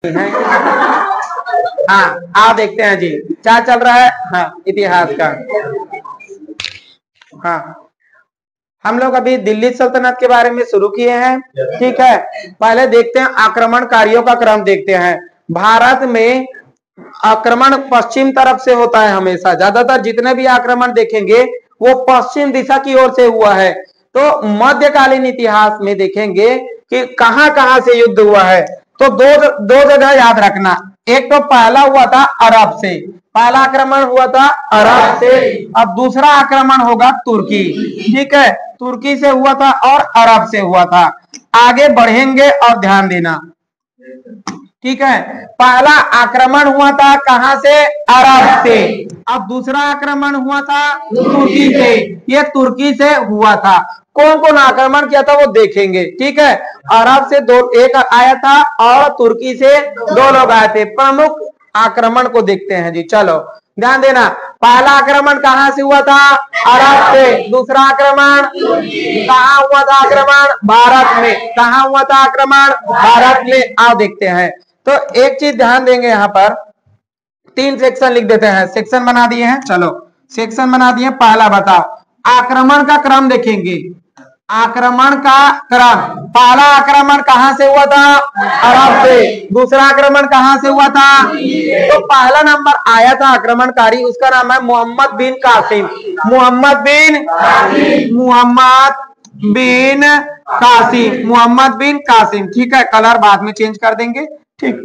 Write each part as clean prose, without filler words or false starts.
है। हाँ, आप देखते हैं जी क्या चल रहा है। हाँ, इतिहास का। हाँ, हम लोग अभी दिल्ली सल्तनत के बारे में शुरू किए हैं। ठीक है, पहले देखते हैं आक्रमणकारियों का क्रम देखते हैं। भारत में आक्रमण पश्चिम तरफ से होता है हमेशा। ज्यादातर जितने भी आक्रमण देखेंगे वो पश्चिम दिशा की ओर से हुआ है। तो मध्यकालीन इतिहास में देखेंगे कि कहां कहां से युद्ध हुआ है। तो दो जगह याद रखना। एक तो पहला हुआ था अरब से, पहला आक्रमण हुआ था अरब से। अब दूसरा आक्रमण होगा तुर्की। ठीक है, तुर्की से हुआ था और अरब से हुआ था। आगे बढ़ेंगे और ध्यान देना। ठीक है, पहला आक्रमण हुआ था कहां से? अरब से। अब दूसरा आक्रमण हुआ था तुर्की से। ये तुर्की से हुआ था। कौन कौन आक्रमण किया था वो देखेंगे। ठीक है, अरब से एक आया था और तुर्की से 2 लोग आए थे। प्रमुख आक्रमण को देखते हैं जी। चलो ध्यान देना, पहला आक्रमण कहां से हुआ था? अरब से। दूसरा आक्रमण कहां हुआ था? आक्रमण भारत में। कहां हुआ था आक्रमण? भारत में। आओ देखते हैं। तो एक चीज ध्यान देंगे, यहाँ पर 3 सेक्शन लिख देते हैं। सेक्शन बना दिए हैं। चलो सेक्शन बना दिए। पहला बताओ, आक्रमण का क्रम देखेंगे। आक्रमण का क्रम, पहला आक्रमण कहां से हुआ था? अरब से। दूसरा आक्रमण कहां से हुआ था? तो पहला नंबर आया था आक्रमणकारी, उसका नाम है मोहम्मद बिन कासिम। मोहम्मद बिन कासिम। ठीक है, कलर बाद में चेंज कर देंगे। ठीक,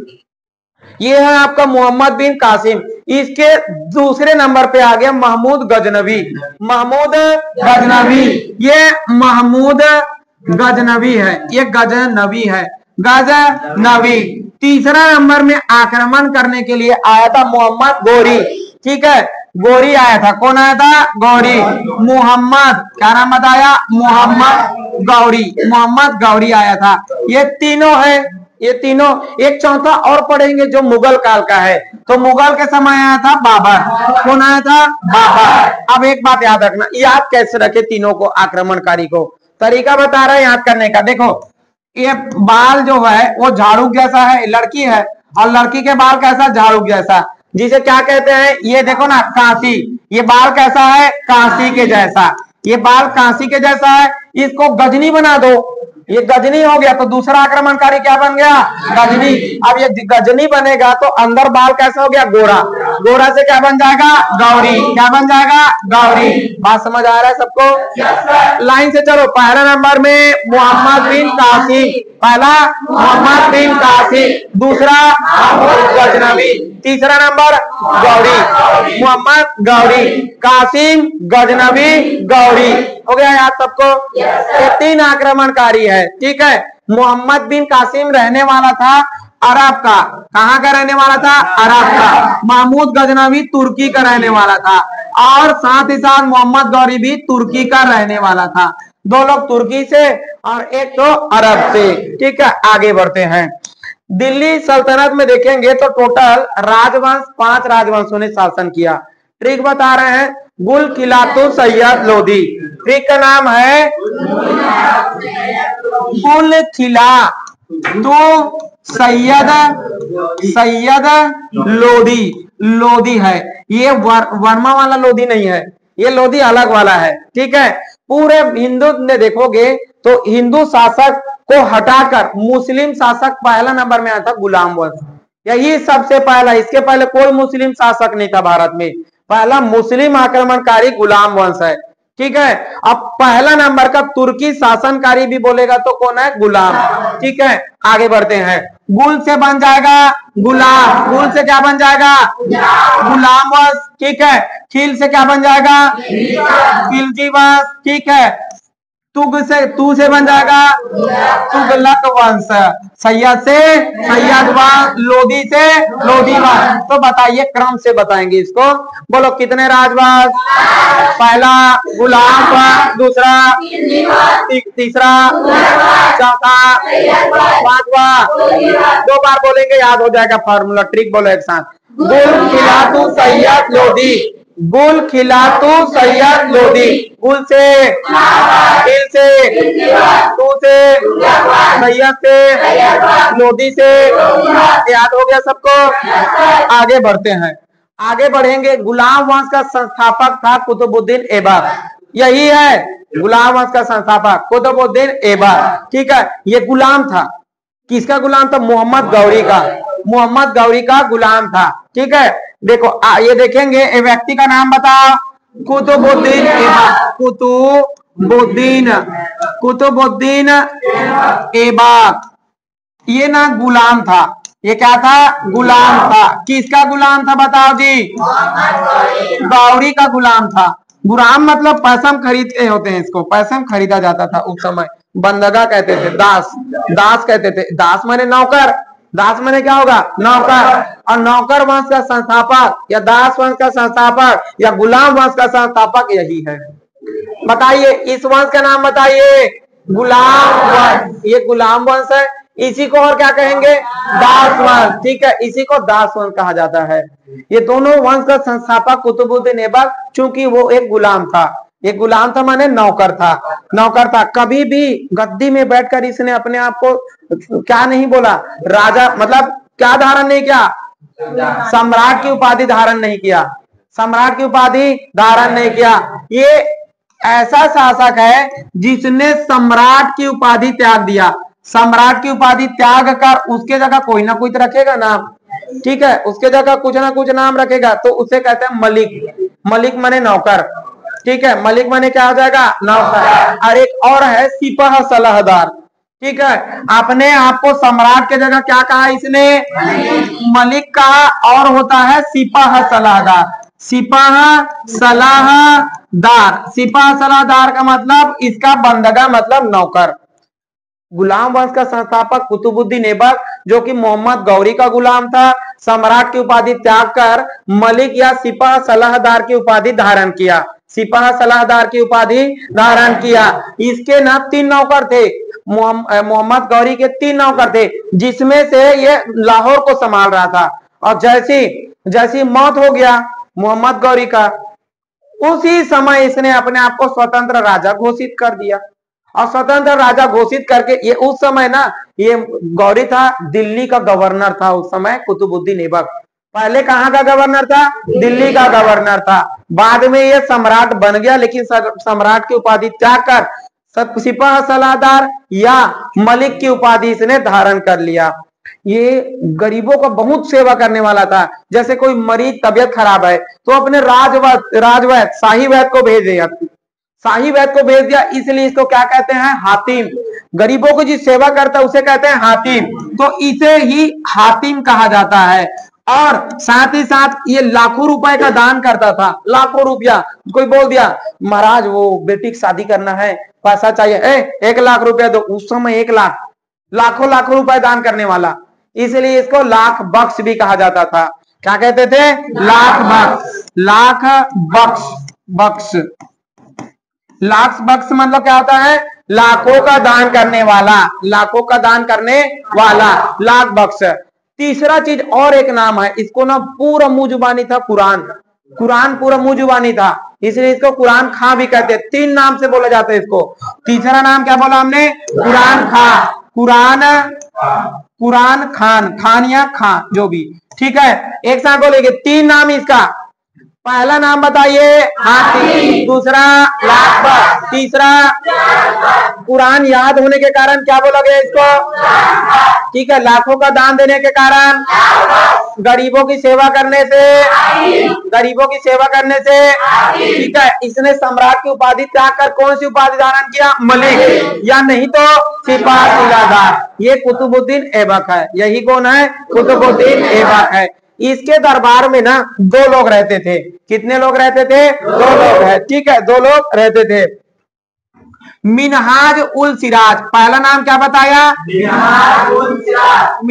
ये है आपका मोहम्मद बिन कासिम। इसके दूसरे नंबर पे आ गया महमूद गजनवी। महमूद गजनवी, ये महमूद गजनवी है। ये गजनवी है, गजनवी। तीसरा नंबर में आक्रमण करने के लिए आया था मोहम्मद गौरी। ठीक है, गौरी आया था। कौन आया था? गौरी। मोहम्मद, क्या नाम बताया? मोहम्मद गौरी। मोहम्मद गौरी आया था। ये तीनों है, ये तीनों। एक चौथा और पढ़ेंगे जो मुगल काल का है। तो मुगल के समय आया था बाबर। कौन आया था? बाबर। अब एक बात याद रखना, याद कैसे रखे तीनों को, आक्रमणकारी को। तरीका बता रहा है याद करने का। देखो, ये बाल जो है वो झाड़ू जैसा है, लड़की है, और लड़की के बाल कैसा? झाड़ू जैसा, जिसे क्या कहते हैं? ये देखो ना, कांसी। ये बाल कैसा है? कांसी के जैसा। ये बाल कांसी के जैसा है। इसको गजनी बना दो, ये गजनी हो गया। तो दूसरा आक्रमणकारी क्या बन गया? गजनी। अब ये गजनी बनेगा तो अंदर बाल कैसा हो गया? गोरा। गोरा से क्या बन जाएगा? गौरी। क्या बन जाएगा? गौरी। बात समझ आ रहा है सबको? लाइन से चलो। पहला नंबर में मोहम्मद बिन कासिम, पहला मोहम्मद बिन कासिम, दूसरा गजनवी, तीसरा नंबर गौरी। मोहम्मद गौरी, कासिम, गजनवी, गौरी। हो गया याद सबको? ये 3 आक्रमणकारी है। ठीक है, मोहम्मद बिन कासिम रहने वाला था अरब का। कहां का रहने वाला था? अरब का। महमूद गजनवी तुर्की का रहने वाला था, और साथ ही साथ मोहम्मद गौरी भी तुर्की का रहने वाला था। 2 लोग तुर्की से और एक तो अरब से। ठीक है, आगे बढ़ते हैं। दिल्ली सल्तनत में देखेंगे तो टोटल राजवंश 5 राजवंशों ने शासन किया। ट्रिक बता रहे हैं, गुल खिलातु सैयद लोधी। ट्रिक का नाम है गुल खिला तो सैयद लोधी। लोधी है ये, वर्मा वाला लोधी नहीं है, ये लोधी अलग वाला है। ठीक है, पूरे हिंदू में देखोगे तो हिंदू शासक को हटाकर मुस्लिम शासक पहला नंबर में आता गुलाम वंश। यही सबसे पहला, इसके पहले कोई मुस्लिम शासक नहीं था भारत में। पहला मुस्लिम आक्रमणकारी गुलाम वंश है। ठीक है, अब पहला नंबर का तुर्की शासनकारी भी बोलेगा तो कौन है? गुलाम। ठीक है, आगे बढ़ते हैं। गुल से बन जाएगा गुलाम। गुल से क्या बन जाएगा? गुलाम वंश। ठीक है, खिल से क्या बन जाएगा? खिलजी वंश। ठीक है, तू से बन जाएगा तुगलक वंश। सैयद से सैयद वंश, लोधी से लोधी वंश। तो बताइए, क्रम से बताएंगे इसको। बोलो कितने राजवंश? पहला गुलाम वंश, दूसरा, तीसरा, चौथा, 5वां। 2 बार बोलेंगे, याद हो जाएगा फॉर्मूला। ट्रिक बोलो एक साथ, गुल खिलातु सैयद लोधी। गुल खिलातू सैयद लोधी। गुल से, खिल से, तू से, सैयद से, लोधी से। याद हो गया सबको? आगे बढ़ते हैं, आगे बढ़ेंगे। गुलाम वंश का संस्थापक था कुतुबुद्दीन ऐबक। यही है गुलाम वंश का संस्थापक कुतुबुद्दीन ऐबक। ठीक है, ये गुलाम था। किसका गुलाम था? मोहम्मद गौरी का। मोहम्मद गौरी का गुलाम था। ठीक है, देखो ये देखेंगे, ये व्यक्ति का नाम बताओ। कुतुबुद्दीन ऐबक। कुतुबुद्दीन ऐबक ये ना गुलाम था। ये क्या था? गुलाम था। किसका गुलाम था बताओ जी? गौरी का गुलाम था। गुलाम मतलब पैसा में खरीदते होते हैं इसको, पैसे में खरीदा जाता था उस समय। बंदगा कहते थे, दास, दास कहते थे। दास माने नौकर, दास माने क्या होगा? नौकर। और नौकर वंश का संस्थापक या दास वंश का संस्थापक या गुलाम वंश का संस्थापक यही है। बताइए इस वंश का नाम बताइए। गुलाम वंश। ये गुलाम वंश है। इसी को और क्या कहेंगे? दास वंश। ठीक है, इसी को दास वंश कहा जाता है। ये दोनों वंश का संस्थापक कुतुबुद्दीन ऐबक, चूंकि वो एक गुलाम था। ये गुलाम था माने नौकर था, नौकर था। कभी भी गद्दी में बैठकर इसने अपने आप को क्या नहीं बोला? राजा मतलब क्या धारण नहीं किया? सम्राट की उपाधि धारण नहीं किया। सम्राट की उपाधि धारण नहीं किया। ये ऐसा शासक है जिसने सम्राट की उपाधि त्याग दिया। सम्राट की उपाधि त्याग कर उसके जगह कोई ना कोई तो रखेगा नाम। ठीक है, उसके जगह कुछ ना कुछ नाम रखेगा, तो उसे कहते हैं मलिक। मलिक माने नौकर। ठीक है, मलिक माने क्या हो जाएगा? नौकर। और एक और है सिपाह सलाहदार। ठीक है, अपने आप को सम्राट के जगह क्या कहा इसने? मलिक कहा। और होता है सिपाह सलाहदार। सिपाह सलाहदार, सिपाह सलाहदार का मतलब इसका बंदगा मतलब नौकर। गुलाम वंश का संस्थापक कुतुबुद्दीन ऐबक, जो कि मोहम्मद गौरी का गुलाम था, सम्राट की उपाधि त्याग कर मलिक या सिपाह सलाहदार की उपाधि धारण किया। सिपाह सलाहदार की उपाधि धारण किया। इसके ना 3 नौकर थे। मोहम्मद गौरी के 3 नौकर थे, जिसमें से ये लाहौर को संभाल रहा था। और जैसी मौत हो गया मोहम्मद गौरी का, उसी समय इसने अपने आप को स्वतंत्र राजा घोषित कर दिया। और स्वतंत्र राजा घोषित करके, ये उस समय ना, ये गौरी था दिल्ली का गवर्नर था उस समय कुतुबुद्दीन ऐबक। पहले कहाँ का गवर्नर था? दिल्ली का गवर्नर था। बाद में ये सम्राट बन गया, लेकिन सम्राट की उपाधि त्याग कर सिपाह सलाहदार या मलिक की उपाधि इसने धारण कर लिया। ये गरीबों का बहुत सेवा करने वाला था। जैसे कोई मरीज तबियत खराब है तो अपने राजवैद्य शाही वैद्य को भेज दिया, शाही वैद्य को भेज दिया, इसलिए इसको क्या कहते हैं? हातिम। गरीबों को जिस सेवा करता है उसे कहते हैं हातिम। तो इसे ही हातिम कहा जाता है। और साथ ही साथ ये लाखों रुपए का दान करता था। लाखों रुपया। कोई बोल दिया महाराज वो बेटी की शादी करना है, पैसा चाहिए, 1 लाख रुपया दो। उस समय 1 लाख, लाखों रुपए दान करने वाला, इसलिए इसको लाख बख्श भी कहा जाता था। क्या कहते थे? लाख बख्श। लाख बख्श। लाख बख्श मतलब क्या होता है? लाखों का दान करने वाला। लाखों का दान करने वाला लाख बख्श। तीसरा चीज और एक नाम है, इसको ना पूरा मुंह जुबानी था कुरान। कुरान पूरा मुंह जुबानी था, इसलिए इसको कुरान खां भी कहते हैं। 3 नाम से बोला जाता है इसको। तीसरा नाम क्या बोला हमने? कुरान खां। कुरान खान या खां जो भी। ठीक है, एक साथ बोलेंगे। 3 नाम इसका। पहला नाम बताइए हाथी, दूसरा लाख बख्श, तीसरा कुरान याद होने के कारण क्या बोला गया इसको? ठीक है, लाखों का दान देने के कारण, गरीबों की सेवा करने से, ठीक है, इसने सम्राट की उपाधि त्याग कर कौन सी उपाधि धारण किया? मलिक, या नहीं तो सिपाह सलाहदार। ये कुतुबुद्दीन ऐबक है। यही कौन है? कुतुबुद्दीन ऐबक है। इसके दरबार में ना 2 लोग रहते थे। कितने लोग रहते थे? 2 लोग है। ठीक है, 2 लोग रहते थे। मिनहाज उल सिराज, पहला नाम क्या बताया? मिनहाज उल सिराज।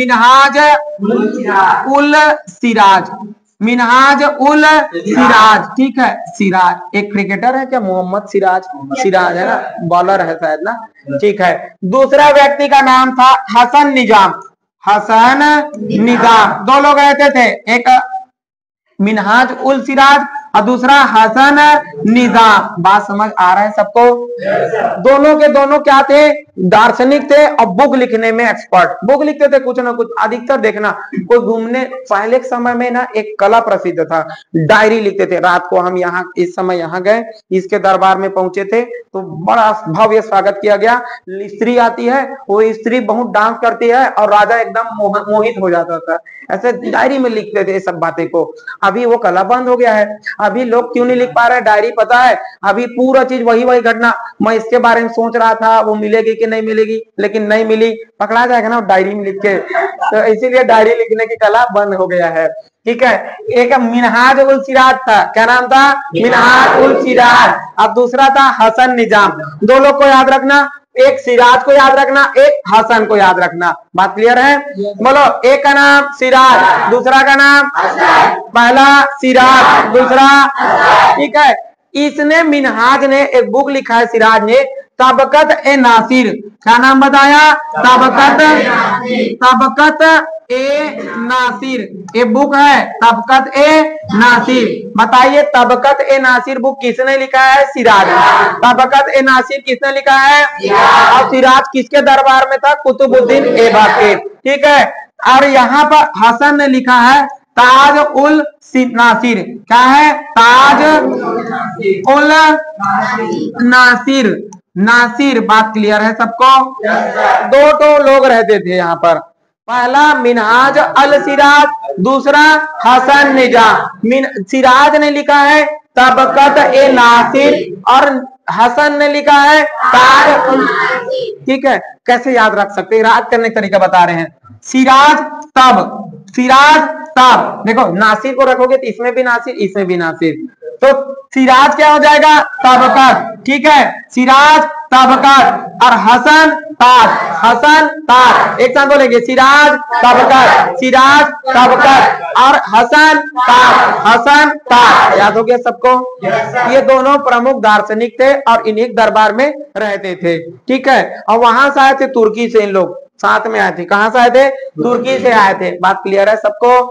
मिनहाज उल सिराज। ठीक है, सिराज एक क्रिकेटर है क्या? मोहम्मद सिराज है ना, बॉलर है शायद ना। ठीक है, दूसरा व्यक्ति का नाम था हसन निजाम। 2 लोग रहते थे, एक मिनहाज उल सिराज और दूसरा हसन निजाम। बात समझ आ रहा है सबको? दोनों के दोनों क्या थे? दार्शनिक थे और बुक लिखने में एक्सपर्ट। बुक लिखते थे कुछ ना कुछ। अधिकतर देखना कोई घूमने, पहले के समय में ना एक कला प्रसिद्ध था, डायरी लिखते थे। रात को हम यहाँ इस समय यहाँ गए, इसके दरबार में पहुंचे थे तो बड़ा भव्य स्वागत किया गया। स्त्री आती है, वो स्त्री बहुत डांस करती है और राजा एकदम मोहित हो जाता था। ऐसे डायरी में लिखते थे सब बातें को। अभी वो कला बंद हो गया है। अभी लोग क्यों नहीं लिख पा रहे डायरी? पता है, अभी पूरा चीज वही घटना, मैं इसके बारे में सोच रहा था वो मिलेगी कि नहीं मिलेगी, लेकिन नहीं मिली, पकड़ा जाएगा ना डायरी में लिख के। तो इसीलिए डायरी लिखने की कला बंद हो गया है। ठीक है, एक मिनहाज उल सिराज था। क्या नाम था? मिनहाज उल सिराज। अब दूसरा था हसन निजाम। दो लोग को याद रखना, एक सिराज को याद रखना, एक हसन को याद रखना। बात क्लियर है? बोलो, एक का नाम सिराज, दूसरा का नाम पहला सिराज, दूसरा। ठीक है, इसने मिनहाज ने एक बुक लिखा है, सिराज ने, तबकत ए नासिर। क्या नाम बताया? तबकत ए नासिर। ये बुक है तबकत ए नासिर। बताइए तबकत ए नासिर बुक किसने लिखा है? सिराज। तबकत ए नासिर किसने लिखा है? और सिराज किसके दरबार में था? कुतुबुद्दीन ऐबक के। ठीक है, और यहाँ पर हसन ने लिखा है ताज उल नासिर। क्या है? ताज उल नासिर। नासिर। बात क्लियर है सबको? दो तो लोग रहते थे यहाँ पर, पहला मिनहाज अल सिराज, दूसरा हसन निजाम। सिराज ने लिखा है तबकत ए नासिर और हसन ने लिखा है ताज। ठीक है, कैसे याद रख सकते हैं? याद करने का तरीका बता रहे हैं। सिराज तब देखो, नासिर को रखोगे तो इसमें भी नासिर, इसमें भी नासिर, तो सिराज क्या हो जाएगा? तबकत। ठीक है, सिराज तबकत और हसन ताज। हसन ताज एक साथ बोलेंगे, सिराज तबकत, सिराज तबकत और हसन ताज, हसन ताज। याद हो गया सबको? ये दोनों प्रमुख दार्शनिक थे और इन्हीं दरबार में रहते थे। ठीक है, और वहां से आए थे तुर्की से, इन लोग साथ में आए थे। कहां से आए थे? तुर्की से आए थे। बात क्लियर है सबको?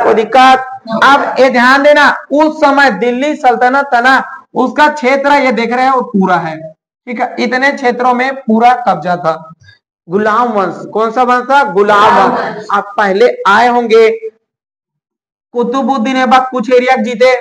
कोई दिक्कत? अब ये ध्यान देना, उस समय दिल्ली सल्तनत था ना, उसका क्षेत्र ये देख रहे हैं वो पूरा है। ठीक है, इतने क्षेत्रों में पूरा कब्जा था। गुलाम वंश, कौन सा वंश था? गुलाम वंश। आप पहले आए होंगे, कुतुबुद्दीन ऐबक कुछ एरिया जीते,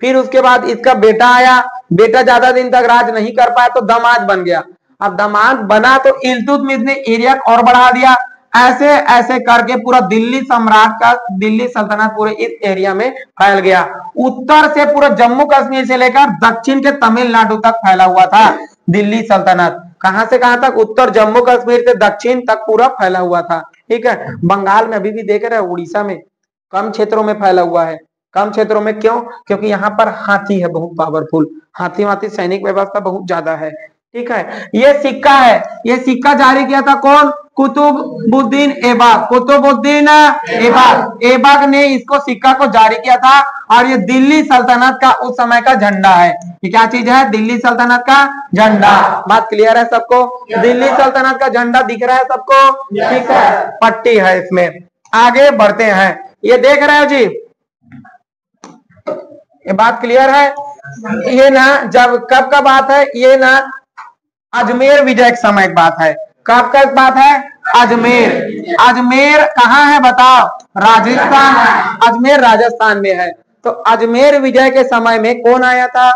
फिर उसके बाद इसका बेटा आया, बेटा ज्यादा दिन तक राज नहीं कर पाया तो दामाद बन गया। अब दामाद बना तो इल्तुतमिश ने एरिया और बढ़ा दिया। ऐसे ऐसे करके पूरा दिल्ली सम्राट का, दिल्ली सल्तनत पूरे इस एरिया में फैल गया। उत्तर से पूरा जम्मू कश्मीर से लेकर दक्षिण के तमिलनाडु तक फैला हुआ था दिल्ली सल्तनत। कहां से कहां तक? उत्तर जम्मू कश्मीर से दक्षिण तक पूरा फैला हुआ था। ठीक है, बंगाल में अभी भी देख रहे हैं, उड़ीसा में कम क्षेत्रों में फैला हुआ है। कम क्षेत्रों में क्यों? क्योंकि यहाँ पर हाथी है बहुत पावरफुल, हाथी सैनिक व्यवस्था बहुत ज्यादा है। ठीक है, ये सिक्का है, ये सिक्का जारी किया था कौन? कुतुबुद्दीन ऐबक। कुतुबुद्दीन ऐबक ने इसको सिक्का को जारी किया था और ये दिल्ली सल्तनत का उस समय का झंडा है। ये क्या चीज है? दिल्ली सल्तनत का झंडा। बात क्लियर है सबको? दिल्ली सल्तनत का झंडा दिख रहा है सबको? ठीक है, पट्टी है इसमें। आगे बढ़ते हैं, ये देख रहे हो जी, ये बात क्लियर है? ये ना जब कब का बात है? ये ना अजमेर विजय के समय की बात है। कब का बात है? अजमेर। अजमेर कहाँ है बताओ? राजस्थान। अजमेर राजस्थान में है। तो अजमेर विजय के समय में कौन आया था?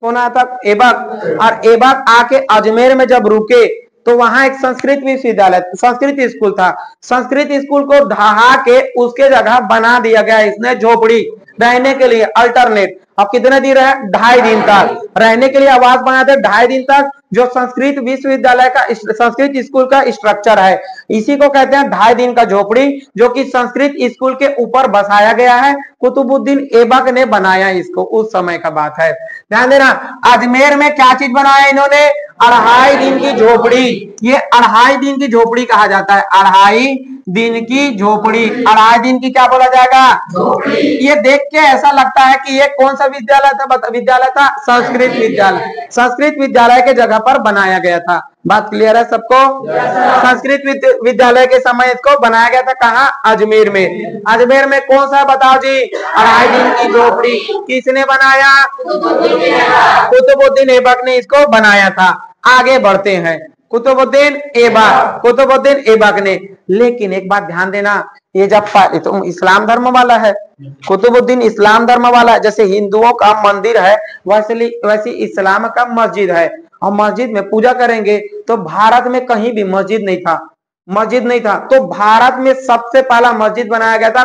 कौन आया था? ऐबक। और ऐबक आके अजमेर में जब रुके तो वहां एक संस्कृत विश्वविद्यालय, संस्कृत स्कूल था। संस्कृत स्कूल को ढहा के उसके जगह बना दिया गया इसने झोपड़ी रहने के लिए, अल्टरनेट। अब कितने दिन रहे? 2.5 दिन तक रहने के लिए आवास बना दे, 2.5 दिन तक। जो संस्कृत विश्वविद्यालय का, संस्कृत स्कूल का स्ट्रक्चर है, इसी को कहते हैं 2.5 दिन का झोपड़ी, जो कि संस्कृत स्कूल के ऊपर बसाया गया है। कुतुबुद्दीन ऐबक ने बनाया इसको, उस समय का बात है। ध्यान देना, अजमेर में क्या चीज बनाया इन्होंने? 2.5 दिन की झोपड़ी। ये 2.5 दिन की झोपड़ी कहा जाता है। 2.5 दिन की झोपड़ी। 2.5 दिन की क्या बोला जाएगा? ये देख के ऐसा लगता है कि ये कौन सा विद्यालय था? विद्यालय था संस्कृत विद्यालय। संस्कृत विद्यालय के जगह पर बनाया गया था। बात क्लियर है सबको? संस्कृत विद्यालय के समय इसको बनाया गया था कहाँ? अजमेर में। अजमेर में कौन सा बताओ जी? 2.5 दिन की झोपड़ी। किसने बनाया? कुतुबुद्दीन ऐबक ने इसको बनाया था। आगे बढ़ते हैं, कुतुबुद्दीन ऐबक ने। लेकिन एक बात ध्यान देना, ये जब तो इस्लाम धर्म वाला है, कुतुबुद्दीन इस्लाम धर्म वाला है। जैसे हिंदुओं का मंदिर है वैसे इस्लाम का मस्जिद है, और मस्जिद में पूजा करेंगे। तो भारत में कहीं भी मस्जिद नहीं था। तो भारत में सबसे पहला मस्जिद बनाया गया था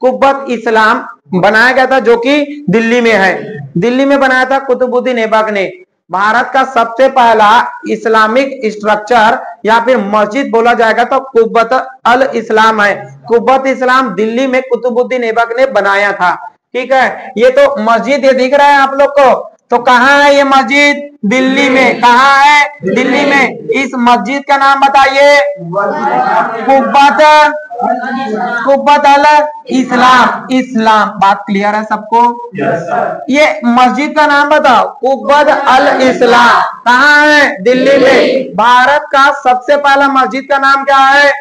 कुब्बत इस्लाम बनाया गया था, जो कि दिल्ली में है। दिल्ली में बनाया था कुतुबुद्दीन ऐबक ने। भारत का सबसे पहला इस्लामिक स्ट्रक्चर या फिर मस्जिद बोला जाएगा तो कुब्बत अल इस्लाम है। कुब्बत इस्लाम दिल्ली में कुतुबुद्दीन ऐबक ने बनाया था। ठीक है, ये तो मस्जिद ये दिख रहा है आप लोग को। तो कहाँ है ये मस्जिद? दिल्ली में। कहाँ है? दिल्ली में। इस मस्जिद का नाम बताइए। कुब्बत अल इस्लाम। बात क्लियर है सबको? ये मस्जिद का नाम बताओ। कुब्बत अल इस्लाम कहाँ है? दिल्ली में। भारत का सबसे पहला मस्जिद का नाम क्या है?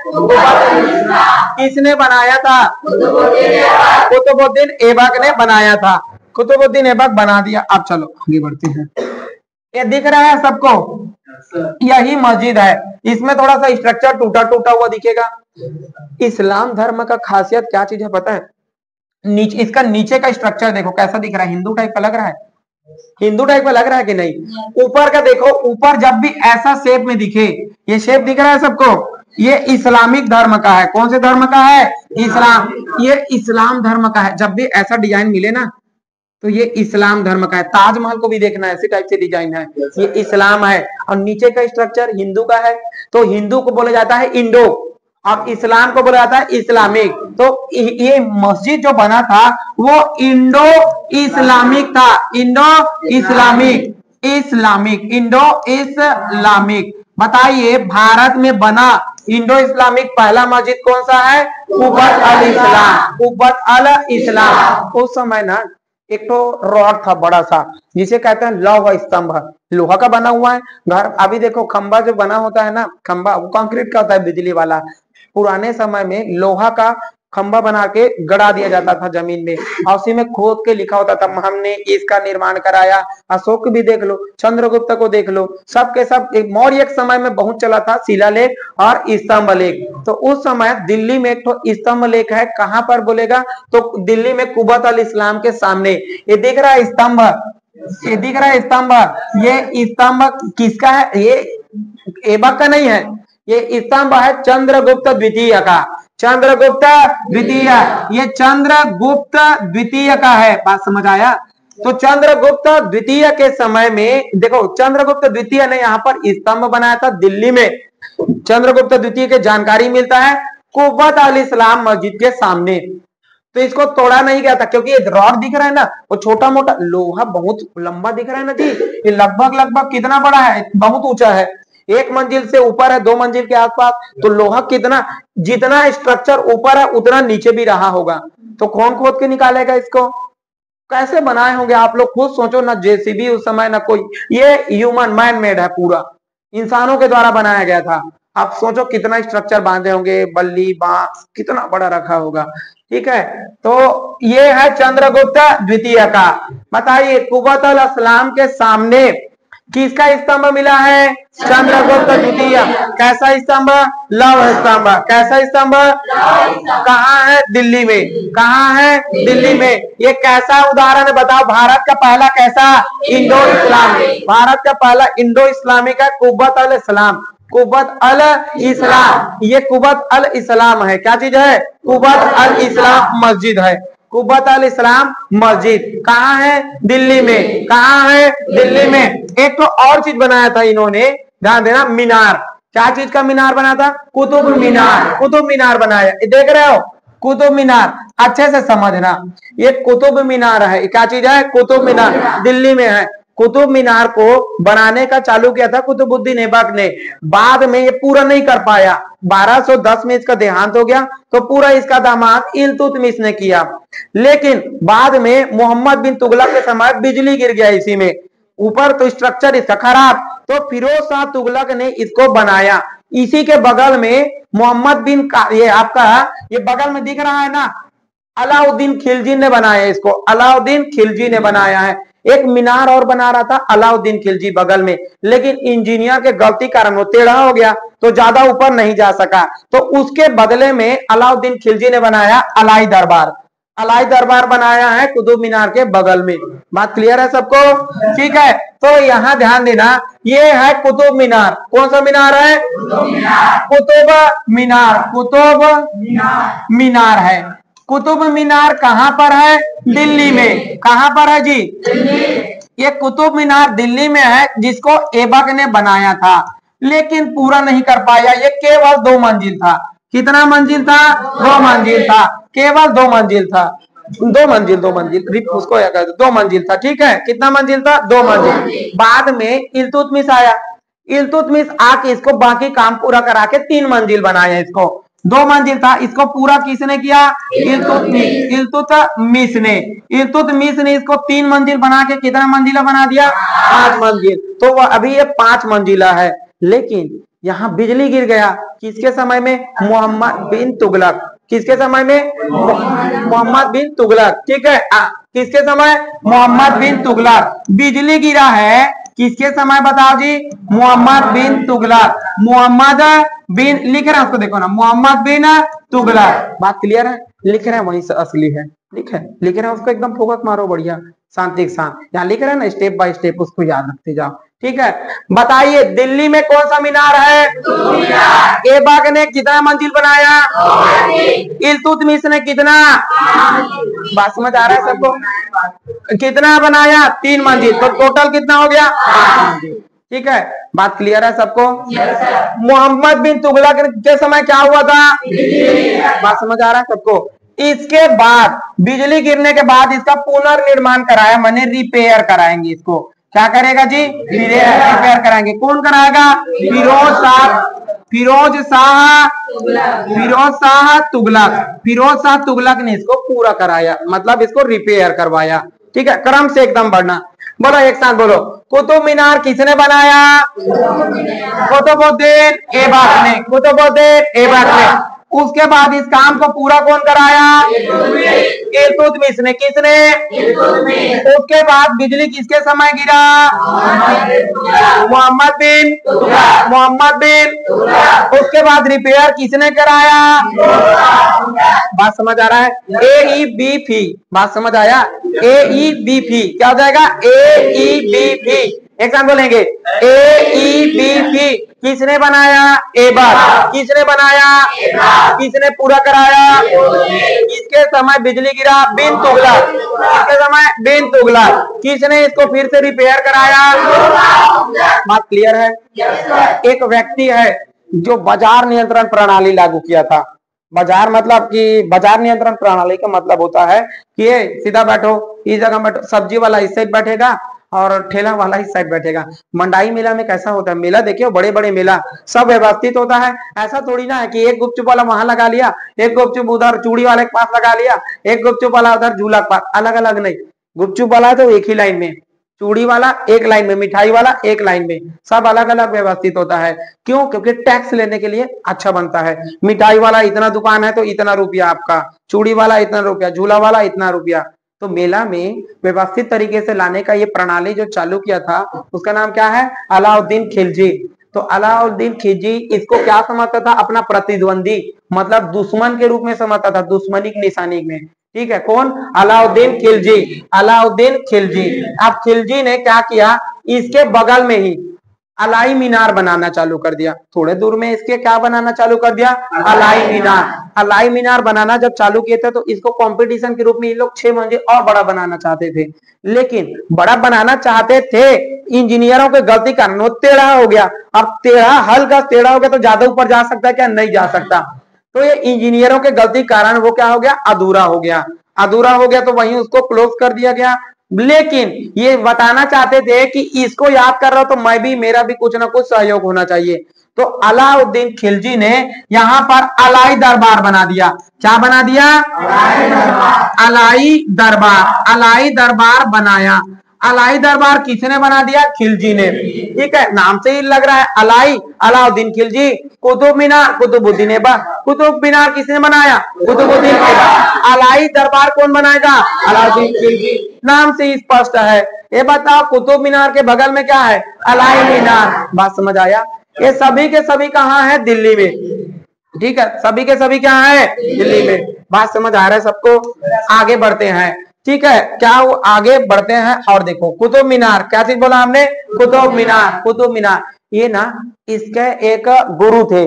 किसने बनाया था? कुतुबुद्दीन ऐबक ने बनाया था। कुतुबुद्दीन ऐबक बना दिया। अब चलो आगे बढ़ते हैं। ये दिख रहा है सबको? यही मस्जिद है। इसमें थोड़ा सा स्ट्रक्चर टूटा हुआ दिखेगा। इस्लाम धर्म का खासियत क्या चीज है पता है? इसका नीचे का स्ट्रक्चर देखो कैसा दिख रहा है। हिंदू टाइप का लग रहा है? हिंदू टाइप का लग रहा है कि नहीं? ऊपर का देखो, ऊपर जब भी ऐसा शेप में दिखे, ये शेप दिख रहा है सबको? ये इस्लामिक धर्म का है। कौन से धर्म का है? इस्लाम। ये इस्लाम धर्म का है। जब भी ऐसा डिजाइन मिले ना तो ये इस्लाम धर्म का है। ताजमहल को भी देखना, ऐसी टाइप से डिजाइन है। ये इस्लाम है। और नीचे का स्ट्रक्चर हिंदू का है। तो हिंदू को बोला जाता है इंडो, और इस्लाम को बोला जाता है इस्लामिक। तो ये मस्जिद जो बना था वो इंडो इस्लामिक था। Indo Islamic. बताइए, भारत में बना इंडो इस्लामिक पहला मस्जिद कौन सा है? कुब्बत अल इस्लाम। उस समय ना एक तो रॉड था बड़ा सा, जिसे कहते हैं लौह स्तंभ। लोहा का बना हुआ है घर। अभी देखो खंबा जो बना होता है ना, खंबा वो कंक्रीट का होता है, बिजली वाला। पुराने समय में लोहा का खंबा बना के गड़ा दिया जाता था जमीन में, और उसी में खोद के लिखा होता था हमने इसका निर्माण कराया। अशोक भी देख लो, चंद्रगुप्त को देख लो, सबके सब मौर्य एक समय में बहुत चला था शिलालेख और स्तंभ लेख। तो उस समय दिल्ली में एक तो स्तंभ लेख है। कहां पर बोलेगा? तो दिल्ली में कुब्बत अल इस्लाम के सामने। ये दिख रहा है स्तंभ? ये स्तंभ किसका है? ये ऐबक का नहीं है। ये स्तंभ है चंद्रगुप्त द्वितीय का। ये चंद्रगुप्त द्वितीय का है। बात समझ आया? तो चंद्रगुप्त द्वितीय के समय में देखो, चंद्रगुप्त द्वितीय ने यहाँ पर स्तंभ बनाया था दिल्ली में। चंद्रगुप्त द्वितीय के जानकारी मिलता है कुब्बत अल इस्लाम मस्जिद के सामने। तो इसको तोड़ा नहीं गया था, क्योंकि ये रॉड दिख रहा है ना, वो छोटा मोटा लोहा बहुत लंबा दिख रहा है ना जी। ये लगभग कितना बड़ा है? बहुत ऊंचा है। 1 मंजिल से ऊपर है, 2 मंजिल के आसपास। तो लोहा कितना, जितना स्ट्रक्चर ऊपर है उतना नीचे भी रहा होगा। तो कौन खोद के निकालेगा इसको? कैसे बनाए होंगे आप लोग खुद सोचो ना। जेसीबी उस समय ना कोई, ये ह्यूमन मैन मेड है, पूरा इंसानों के द्वारा बनाया गया था। आप सोचो कितना स्ट्रक्चर बांधे होंगे, बल्ली बांस कितना बड़ा रखा होगा। ठीक है, तो ये है चंद्रगुप्त द्वितीय का। बताइए, कुब्बत अल इस्लाम के सामने किसका स्तंभ मिला है? चंद्रगुप्त द्वितीय। कैसा स्तंभ? लौह स्तंभ। कैसा स्तंभ? कहाँ है? दिल्ली में। कहाँ है? दिल्ली में। ये कैसा उदाहरण है बताओ? भारत का पहला कैसा? Indo Islamic. भारत का पहला इंडो इस्लामिक है कुब्बत अल इस्लाम। कुब्बत अल इस्लाम, ये कुब्बत अल इस्लाम है। क्या चीज है? कुब्बत अल इस्लाम मस्जिद है। कुब्बत अल इस्लाम मस्जिद कहाँ है? दिल्ली में। कहाँ है? दिल्ली में। एक तो और चीज बनाया था इन्होंने, ध्यान देना, मीनार। क्या चीज का मीनार बना था? कुतुब मीनार बनाया। देख रहे हो? कुतुब मीनार, अच्छे से समझना। ये कुतुब मीनार है। क्या चीज है? कुतुब मीनार, दिल्ली में है। कुतुब मीनार को बनाने का चालू किया था कुतुबुद्दीन ऐबक ने। बाद में ये पूरा नहीं कर पाया। 1210 में इसका देहांत हो गया, तो पूरा इसका दामाद इल्तुतमिश ने किया। लेकिन बाद में मोहम्मद बिन तुगलक के समय बिजली गिर गया इसी में। ऊपर तो स्ट्रक्चर इसका खराब, तो फिरोज शाह तुगलक ने इसको बनाया। इसी के बगल में मोहम्मद बिन ये आपका ये बगल में दिख रहा है ना, अलाउद्दीन खिलजी ने बनाया इसको, अलाउद्दीन खिलजी ने बनाया है। एक मीनार और बना रहा था अलाउद्दीन खिलजी बगल में, लेकिन इंजीनियर के गलती कारण वो टेढ़ा हो गया तो ज्यादा ऊपर नहीं जा सका, तो उसके बदले में अलाउद्दीन खिलजी ने बनाया अलाई दरबार। अलाई दरबार बनाया है कुतुब मीनार के बगल में। बात क्लियर है सबको? ठीक है, तो यहाँ ध्यान देना, ये है कुतुब मीनार। कौन सा मीनार है? कुतुब मीनार। कुतुब मीनार है। कुतुब मीनार कहां पर है? दिल्ली में। कहां पर है जी? ये कुतुब मीनार दिल्ली में है, जिसको ऐबक ने बनाया था, लेकिन पूरा नहीं कर पाया। ये केवल 2 मंजिल था। कितना मंजिल था? 2 मंजिल था, केवल 2 मंजिल था। 2 मंजिल, 2 मंजिल, उसको 2 मंजिल था। ठीक है, कितना मंजिल था? 2 मंजिल। बाद में इल्तुतमिश आया, इल्तुतमिश आके इसको बाकी काम पूरा करा के 3 मंजिल बनाया। इसको 2 मंजिल था, इसको पूरा किसने किया? इल्तुतमिश। इल्तुतमिश ने, इल्तुतमिश ने इसको 3 मंजिल बना के कितना मंजिला बना दिया? 5 मंजिल। तो वह अभी ये 5 मंजिला है। लेकिन यहाँ बिजली गिर गया। किसके समय में? मोहम्मद बिन तुगलक। किसके समय में? मोहम्मद बिन तुगलक। ठीक है, किसके समय? मोहम्मद बिन तुगलक। बिजली गिरा है किसके समय? बताओ जी। मोहम्मद बिन तुगलक। मोहम्मद बिन लिख रहे हैं उसको, देखो ना, मोहम्मद बिन तुगलक। बात क्लियर है? लिख रहे हैं वहीं से असली है, लिख रहे हैं उसको, एकदम फोकस मारो, बढ़िया शांति के साथ। यहाँ लिख रहे हैं ना, स्टेप बाय स्टेप उसको याद रखते जाओ। ठीक है, बताइए दिल्ली में कौन सा मीनार है? ऐबक ने कितना मंजिल बनाया? इल्तुतमिश ने कितना? बात समझ आ रहा है सबको? कितना बनाया? 3 मंजिल। तो टोटल कितना हो गया? 5 मंजिल। ठीक है, बात क्लियर है सबको? मोहम्मद बिन तुगलक के समय क्या हुआ था? बात समझ आ रहा है सबको? इसके बाद बिजली गिरने के बाद इसका पुनर्निर्माण कराया, माने रिपेयर कराएंगे इसको। क्या करेगा जी? रिपेयर कराएंगे। कौन कराएगा? फिरोज शाह तुगलक। फिरोज शाह तुगलक ने इसको पूरा कराया, मतलब इसको रिपेयर करवाया। ठीक है, क्रम से एकदम बढ़ना। बोलो एक साथ बोलो, कुतुब मीनार किसने बनाया? कुतुबुद्दीन ऐबक ने। कुतुबुद्दीन ऐबक ने। उसके बाद इस काम को पूरा कौन कराया? इल्तुतमिश ने। किसने? उसके बाद बिजली किसके समय गिरा? मोहम्मद बिन। उसके बाद रिपेयर किसने कराया? बात समझ आ रहा है? AEBP। बात समझ आया? AEBP क्या हो जाएगा? AEBP। एक साथ बोलेंगे, AEBP। किसने बनाया? ऐबक। किसने बनाया? किसने पूरा कराया? किसके समय बिजली गिरा? बिन तुगलक। किसके समय? बिन तुगलक। किसने इसको फिर से रिपेयर कराया? बात क्लियर है? एक व्यक्ति है जो बाजार नियंत्रण प्रणाली लागू किया था। बाजार मतलब कि बाजार नियंत्रण प्रणाली का मतलब होता है कि ये सीधा बैठो, इस जगह बैठो, सब्जी वाला इस साइड बैठेगा और ठेला वाला इस साइड बैठेगा। मंडाई मेला में कैसा होता है? मेला देखिए, बड़े बड़े मेला सब व्यवस्थित होता है। ऐसा थोड़ी ना है कि एक गुपचुप वाला वहां लगा लिया, एक गुपचुप उधर चूड़ी वाले के पास लगा लिया, एक गुपचुप वाला उधर झूला के पास। अलग अलग नहीं, गुपचुप वाला तो एक ही लाइन में, चूड़ी वाला एक लाइन में, मिठाई वाला एक लाइन में, सब अलग अलग व्यवस्थित होता है। क्यों? क्योंकि टैक्स लेने के लिए अच्छा बनता है। मिठाई वाला इतना दुकान है तो इतना रुपया आपका, चूड़ी वाला इतना रुपया, झूला वाला इतना रुपया। तो मेला में व्यवस्थित तरीके से लाने का ये प्रणाली जो चालू किया था, उसका नाम क्या है? अलाउद्दीन खिलजी। तो अलाउद्दीन खिलजी इसको क्या समझता था? अपना प्रतिद्वंदी, मतलब दुश्मन के रूप में समझता था, दुश्मनी की निशानी में। ठीक है, कौन? अलाउद्दीन खिलजी। अलाउद्दीन खिलजी। अब खिलजी ने क्या किया? इसके बगल में ही अलाई मीनार बनाना चालू कर दिया। थोड़े दूर में इसके क्या बनाना चालू कर दिया? अलाई मीनार। अलाई मीनार बनाना जब चालू किए थे तो इसको कंपटीशन के रूप में ये लोग 6 मंजिल और बड़ा बनाना चाहते थे, लेकिन बड़ा बनाना चाहते थे, इंजीनियरों के गलती कारण वो टेढ़ा हो गया। अब टेढ़ा, हल्का टेढ़ा हो गया तो ज्यादा ऊपर जा सकता है क्या? नहीं जा सकता। तो ये इंजीनियरों के गलती कारण वो क्या हो गया? अधूरा हो गया। अधूरा हो गया तो वहीं उसको क्लोज कर दिया गया। लेकिन ये बताना चाहते थे कि इसको याद कर रहा हूं तो मैं भी, मेरा भी कुछ ना कुछ सहयोग होना चाहिए। तो अलाउद्दीन खिलजी ने यहां पर अलाई दरबार बना दिया। क्या बना दिया? अलाई दरबार। अलाई दरबार बनाया। अलाई दरबार किसने बना दिया? खिलजी ने। ठीक है, नाम से ही लग रहा है अलाई, अलाउद्दीन खिलजी। कुतुब मीनार, कुतुबुद्दीन ऐबक। कुतुब मीनार किसने बनाया? कुतुबुद्दीन ऐबक। अलाई दरबार कौन बनाएगा? अलाउद्दीन खिलजी। नाम से ही स्पष्ट है। ये बताओ कुतुब मीनार के बगल में क्या है? अलाई मीनार। बात समझ आया? ये सभी के सभी कहाँ है? दिल्ली में। ठीक है, सभी के सभी क्या है? दिल्ली में। बात समझ आ रहा है सबको? आगे बढ़ते हैं। ठीक है, क्या वो आगे बढ़ते हैं और देखो कुतुब मीनार, क्या चीज बोला हमने? कुतुब मीनार। कुतुब मीनार ये ना इसके एक गुरु थे,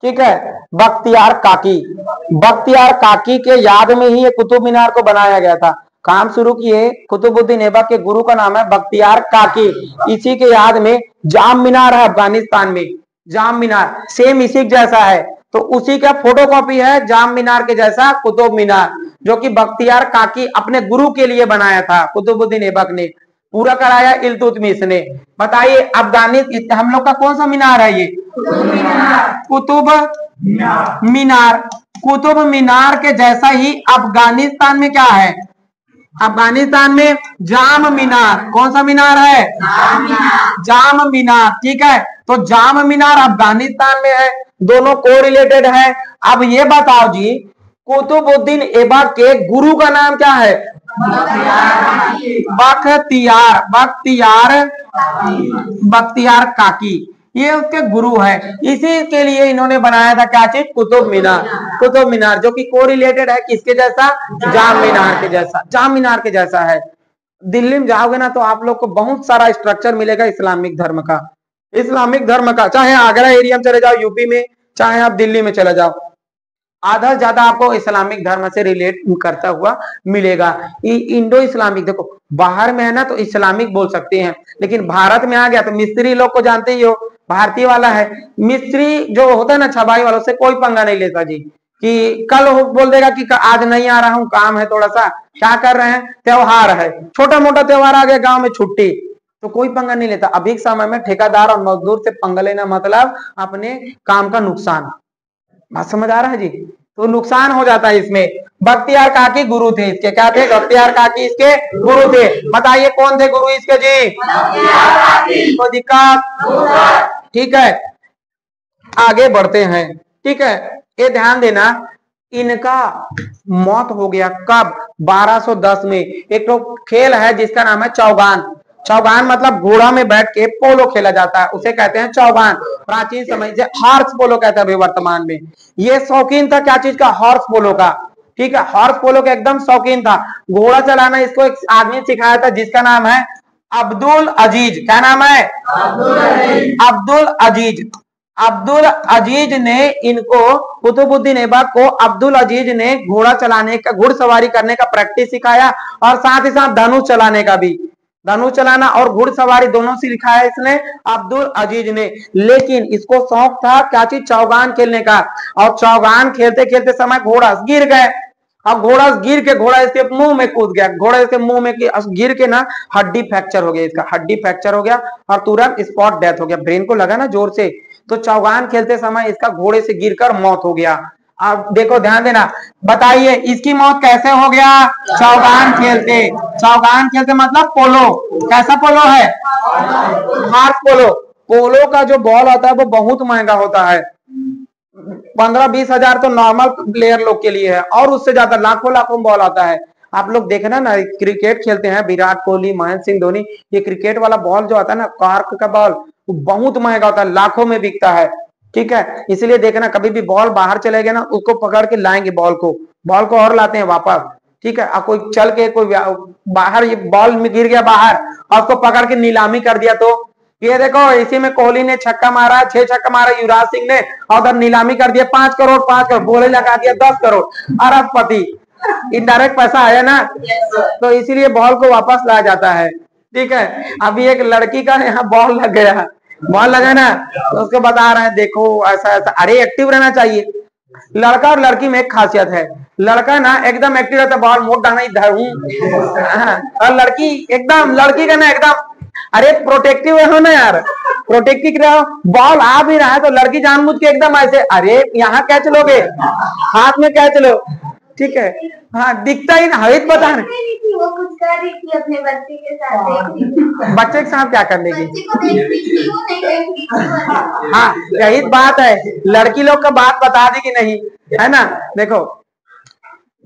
ठीक है, बख्तियार काकी। बख्तियार काकी के याद में ही ये कुतुब मीनार को बनाया गया था। काम शुरू किए कुतुबुद्दीन ऐबक के गुरु का नाम है बख्तियार काकी। इसी के याद में जाम मीनार है अफगानिस्तान में। जाम मीनार सेम इसी जैसा है, तो उसी का फोटोकॉपी है जाम मीनार के जैसा कुतुब मीनार, जो कि बख्तियार काकी अपने गुरु के लिए बनाया था। कुतुबुद्दीन ऐबक ने पूरा कराया इल्तुतमिश ने। बताइए अफगानिस्तान हम लोग का कौन सा मीनार है? ये कुतुब मीनार। कुतुब मीनार के जैसा ही अफगानिस्तान में क्या है? अफगानिस्तान में जाम मीनार। कौन सा मीनार है? जाम मीनार। ठीक है, तो जाम मीनार अफगानिस्तान में है, दोनों को रिलेटेड है। अब ये बताओ जी, कुतुबुद्दीन ऐबक के गुरु का नाम क्या है? बख्तियार। बख्तियार काकी, ये उसके गुरु है। इसी के लिए इन्होंने बनाया था क्या चीज? कुतुब मीनार। कुतुब मीनार जो कि को रिलेटेड है किसके जैसा? जाम मीनार के जैसा। जाम मीनार के जैसा है। दिल्ली में जाओगे ना तो आप लोग को बहुत सारा स्ट्रक्चर मिलेगा इस्लामिक धर्म का। इस्लामिक धर्म का, चाहे आगरा एरिया में चले जाओ यूपी में, चाहे आप दिल्ली में चले जाओ, आधा ज्यादा आपको इस्लामिक धर्म से रिलेट करता हुआ मिलेगा। इंडो इस्लामिक, देखो बाहर में है ना तो इस्लामिक बोल सकते हैं, लेकिन भारत में आ गया तो मिस्त्री लोग को जानते ही हो, भारतीय वाला है। मिस्त्री जो होता है ना छबाई वालों से कोई पंगा नहीं लेता जी, कि कल बोल देगा कि आज नहीं आ रहा हूँ, काम है थोड़ा सा। क्या कर रहे हैं? त्योहार है, छोटा मोटा त्योहार आ गया गांव में, छुट्टी, तो कोई पंगा नहीं लेता। अभी के समय में ठेकेदार और मजदूर से पंगा लेना मतलब अपने काम का नुकसान। बात समझ आ रहा है जी? तो नुकसान हो जाता है इसमें। बख्तियार काकी गुरु थे इसके। क्या थे? बख्तियार काकी इसके गुरु थे। बताइए कौन थे गुरु इसके जी? कोई दिक्कत? ठीक है, आगे बढ़ते हैं। ठीक है, ये ध्यान देना, इनका मौत हो गया कब? 1210 में। एक तो खेल है जिसका नाम है चौगान। चौगान मतलब घोड़ा में बैठ के पोलो खेला जाता है, उसे कहते हैं चौगान। प्राचीन समय से हॉर्स पोलो कहते हैं अभी वर्तमान में। ये शौकीन था क्या चीज का? हॉर्स पोलो का। ठीक है, हॉर्स पोलो का एकदम शौकीन था। घोड़ा चलाना इसको एक आदमी सिखाया था जिसका नाम है अब्दुल अजीज। क्या नाम है? अब्दुल अजीज। अब्दुल अजीज ने इनको, कुतुबुद्दीन ऐबक को अब्दुल अजीज ने घोड़ा चलाने का, घुड़सवारी करने का प्रैक्टिस सिखाया, और साथ ही साथ धनुष चलाने का भी। धनुष चलाना और घुड़सवारी दोनों सिखाया इसने अब्दुल अजीज ने। लेकिन इसको शौक था क्या चीज? चौगान खेलने का। और चौगान खेलते खेलते समय घोड़ा गिर गए। अब घोड़ा गिर के, घोड़ा इसके मुंह में कूद गया। घोड़ा इसके मुंह में गिर के ना हड्डी फ्रैक्चर हो गया, इसका हड्डी फ्रैक्चर हो गया और तुरंत स्पॉट डेथ हो गया। ब्रेन को लगा ना जोर से, तो चौगान खेलते समय इसका घोड़े से गिरकर मौत हो गया। अब देखो ध्यान देना, बताइए इसकी मौत कैसे हो गया? चौगान खेलते। चौगान खेलते मतलब पोलो। कैसा पोलो है? हार्स पोलो। पोलो का जो बॉल होता है वो बहुत महंगा होता है। 15-20 हजार तो नॉर्मल प्लेयर लोग के लिए है, और उससे ज्यादा लाखों लाखों बॉल आता है। आप लोग देखना ना, क्रिकेट खेलते हैं विराट कोहली, महेंद्र सिंह धोनी, ये क्रिकेट वाला बॉल जो आता है ना, कार्क का बॉल, वो बहुत महंगा होता है, लाखों में बिकता है। ठीक है, इसलिए देखना कभी भी बॉल बाहर चले गए ना, उसको पकड़ के लाएंगे बॉल को और लाते हैं वापस। ठीक है, कोई चल के कोई बाहर, ये बॉल में गिर गया बाहर और उसको पकड़ के नीलामी कर दिया, तो ये देखो इसी में कोहली ने छक्का मारा, 6 छक्का मारा युवराज सिंह ने, और उधर नीलामी कर दिया 5 करोड़ 5 करोड़, बोले लगा दिया 10 करोड़, अरबपति। इनडायरेक्ट पैसा आया ना, तो इसीलिए बॉल को वापस लाया जाता है। ठीक है, अभी एक लड़की का यहाँ बॉल लग गया, बॉल लगा ना, तो उसको बता रहे हैं देखो ऐसा ऐसा। अरे एक्टिव रहना चाहिए। लड़का और लड़की में एक खासियत है, लड़का ना एकदम एक्टिव रहता है, बॉल मोड़ डालना इधर हूं, और लड़की एकदम, लड़की का ना एकदम, अरे प्रोटेक्टिव हो ना यार, प्रोटेक्टिव रहो। बॉल आ भी रहा है तो लड़की जानबूझ के एकदम ऐसे, अरे यहाँ कैच लोगे, हाथ में कैच लो, ठीक है। हाँ दिखता ही ना, हवित बता रहे वो कुछ कर रही थी अपने बच्चे के साथ, देख रही थी। बच्चे के साथ क्या कर लेगी? बच्चे को देख रही थी, वो नहीं देख रही थी। हाँ यही बात है, लड़की लोग का बात बता दी कि नहीं, है ना। देखो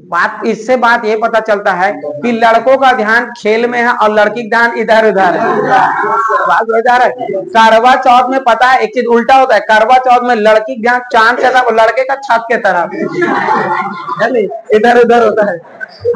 बात, इससे बात ये पता चलता है कि लड़कों का ध्यान खेल में है और लड़की का ध्यान इधर उधर है। बात हो जा रहा है। करवा चौथ में पता है एक चीज उल्टा होता है, करवा चौथ में लड़की का ध्यान चांद के तरफ, लड़के का छत के तरफ, इधर उधर होता है।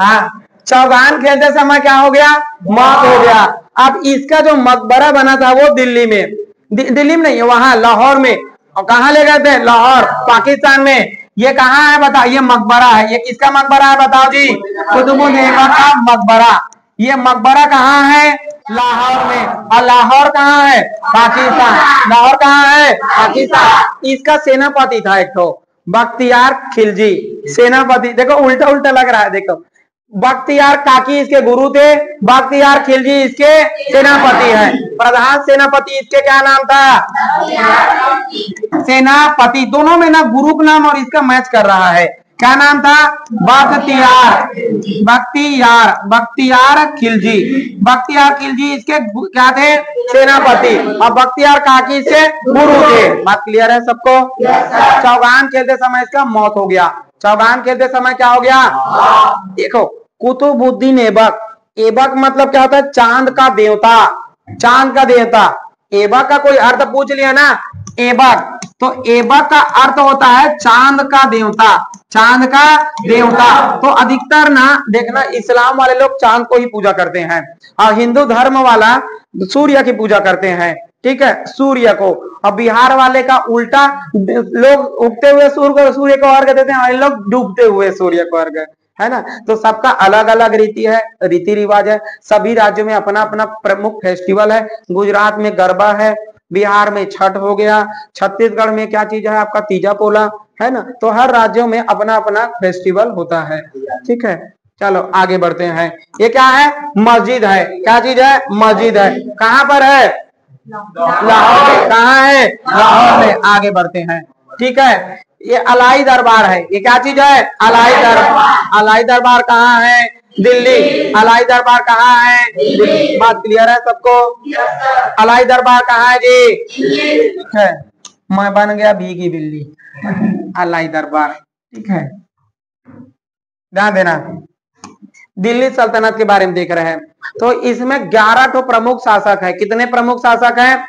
हाँ चौगान खेलते समय क्या हो गया? मौत हो गया। अब इसका जो मकबरा बना था वो दिल्ली में, दिल्ली में नहीं है, वहां लाहौर में। और कहाँ ले गए थे? लाहौर, पाकिस्तान में। ये कहाँ है बताओ? ये मकबरा है। ये किसका मकबरा है बताओ जी? कुतुबुद्दीन ऐबक का मकबरा। ये मकबरा कहाँ है? लाहौर में। और लाहौर कहाँ है? पाकिस्तान। लाहौर कहाँ है? पाकिस्तान। इसका सेनापति था एक तो बख्तियार खिलजी, सेनापति। देखो उल्टा उल्टा लग रहा है, देखो बख्तियार काकी इसके गुरु थे, बख्तियार खिलजी इसके सेनापति है। प्रधान सेनापति इसके क्या नाम था? सेनापति। दोनों में ना गुरु का नाम और इसका मैच कर रहा है। क्या नाम था? बख्तियार, बख्तियार, बख्तियार खिलजी। बख्तियार खिलजी इसके क्या थे? सेनापति। और बख्तियार काकी इसके गुरु थे। बात क्लियर है सबको? चौगान खेलते समय इसका मौत हो गया। चौगान खेलते समय क्या हो गया? देखो कुतुबुद्दीन ऐबक, ऐबक मतलब क्या होता है? चांद का देवता, चांद का देवता। ऐबक का कोई अर्थ पूछ लिया ना, ऐबक, तो ऐबक का अर्थ होता है चांद का देवता, चांद का देवता। तो अधिकतर ना देखना इस्लाम वाले लोग चांद को ही पूजा करते हैं और हिंदू धर्म वाला सूर्य की पूजा करते हैं, ठीक है, सूर्य को। और बिहार वाले का उल्टा, लोग उगते हुए सूर्य को अर्घ देते हैं और लोग डूबते हुए सूर्य को अर्घ, है ना। तो सबका अलग अलग रीति रिवाज है। सभी राज्यों में अपना अपना प्रमुख फेस्टिवल है। गुजरात में गरबा है, बिहार में छठ हो गया, छत्तीसगढ़ में क्या चीज है आपका? तीजा पोला, है ना। तो हर राज्यों में अपना अपना फेस्टिवल होता है, ठीक है। चलो आगे बढ़ते हैं। ये क्या है? मस्जिद है। क्या चीज है? मस्जिद है। कहाँ पर है? लाहौर में। कहाँ है? लाहौर में। आगे बढ़ते हैं, ठीक है। ये अलाई दरबार है। ये क्या चीज है? अलाई दरबार। अलाई दरबार कहाँ है? दिल्ली। अलाई दरबार कहाँ है? दिल्ली। बात क्लियर है सबको? अलाई दरबार कहाँ है जी? ठीक है, मैं बन गया भीगी बिल्ली। अलाई दरबार, ठीक है, ध्यान देना। दिल्ली सल्तनत के बारे में देख रहे हैं। तो इसमें 11 तो प्रमुख शासक है। कितने प्रमुख शासक हैं?